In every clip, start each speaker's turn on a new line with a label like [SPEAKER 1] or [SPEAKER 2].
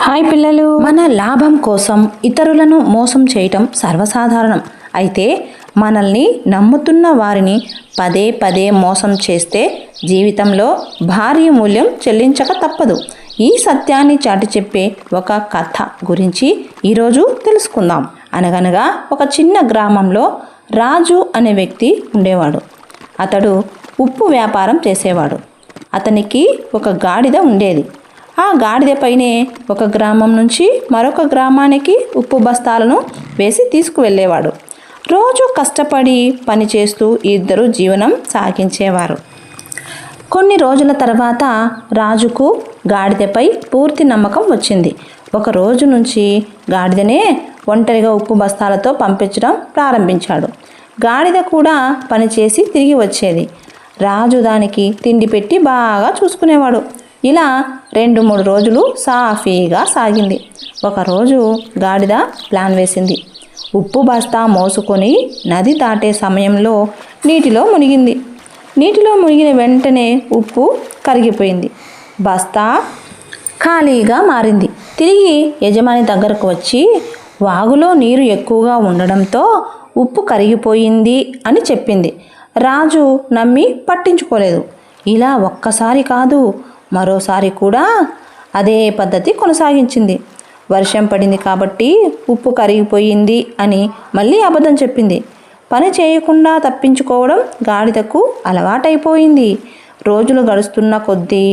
[SPEAKER 1] Hi పిల్లలు, మన లాభం కోసం ఇతరులను మోసం చేయటం సర్వసాధారణం. అయితే మనల్ని నమ్ముతున్న వారిని పదే పదే మోసం చేస్తే జీవితంలో భారీ మూల్యం చెల్లించక తప్పదు. ఈ సత్యాన్ని చాటి చెప్పే ఒక కథ గురించి ఈరోజు తెలుసుకుందాం. అనగనగా ఒక చిన్న గ్రామంలో రాజు అనే వ్యక్తి ఉండేవాడు. అతడు ఉప్పు వ్యాపారం చేసేవాడు. అతనికి ఒక గాడిద ఉండేది. ఆ గాడిదపైనే ఒక గ్రామం నుంచి మరొక గ్రామానికి ఉప్పు బస్తాలను వేసి తీసుకువెళ్ళేవాడు. రోజు కష్టపడి పనిచేస్తూ ఇద్దరు జీవనం సాగించేవారు. కొన్ని రోజుల తర్వాత రాజుకు గాడిదపై పూర్తి నమ్మకం వచ్చింది. ఒక రోజు నుంచి గాడిదనే ఒంటరిగా ఉప్పు బస్తాలతో పంపించడం ప్రారంభించాడు. గాడిద కూడా పనిచేసి తిరిగి వచ్చేది. రాజు దానికి తిండి పెట్టి బాగా చూసుకునేవాడు. ఇలా 2-3 రోజులు సాఫీగా సాగింది. ఒకరోజు గాడిద ప్లాన్ వేసింది. ఉప్పు బస్తా మోసుకొని నది దాటే సమయంలో నీటిలో మునిగింది. నీటిలో మునిగిన వెంటనే ఉప్పు కరిగిపోయింది. బస్తా ఖాళీగా మారింది. తిరిగి యజమాని దగ్గరకు వచ్చి వాగులో నీరు ఎక్కువగా ఉండడంతో ఉప్పు కరిగిపోయింది అని చెప్పింది. రాజు నమ్మి పట్టించుకోలేదు. ఇలా ఒక్కసారి కాదు, మరోసారి కూడా అదే పద్ధతి కొనసాగించింది. వర్షం పడింది కాబట్టి ఉప్పు కరిగిపోయింది అని మళ్ళీ అబద్ధం చెప్పింది. పని చేయకుండా తప్పించుకోవడం గాడిదకు అలవాటైపోయింది. రోజులు గడుస్తున్న కొద్దీ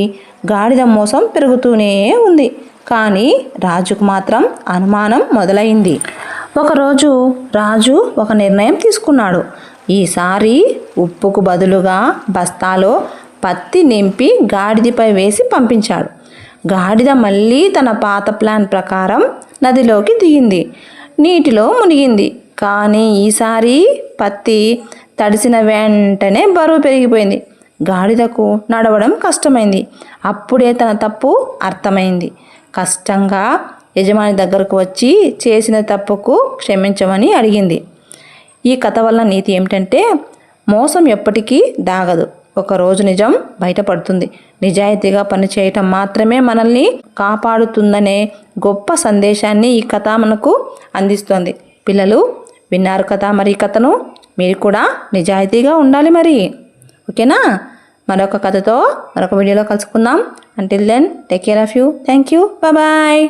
[SPEAKER 1] గాడిద మోసం పెరుగుతూనే ఉంది. కానీ రాజుకు మాత్రం అనుమానం మొదలైంది. ఒకరోజు రాజు ఒక నిర్ణయం తీసుకున్నాడు. ఈసారి ఉప్పుకు బదులుగా బస్తాలో పత్తి నింపి గాడిదపై వేసి పంపించాడు. గాడిద మళ్ళీ తన పాత ప్లాన్ ప్రకారం నదిలోకి దిగింది. నీటిలో మునిగింది. కానీ ఈసారి పత్తి తడిసిన వెంటనే బరువు పెరిగిపోయింది. గాడిదకు నడవడం కష్టమైంది. అప్పుడే తన తప్పు అర్థమైంది. కష్టంగా యజమాని దగ్గరకు వచ్చి చేసిన తప్పుకు క్షమించమని అడిగింది. ఈ కథ వల్ల నీతి ఏమిటంటే, మోసం ఎప్పటికీ దాగదు. ఒకరోజు నిజం బయటపడుతుంది. నిజాయితీగా పనిచేయటం మాత్రమే మనల్ని కాపాడుతుందనే గొప్ప సందేశాన్ని ఈ కథ మనకు అందిస్తోంది. పిల్లలు విన్నారు కదా, మరి ఈ కథను మీరు కూడా నిజాయితీగా ఉండాలి మరి. ఓకేనా? మరొక కథతో మరొక వీడియోలో కలుసుకుందాం. Until then take care of you. Thank you. Bye.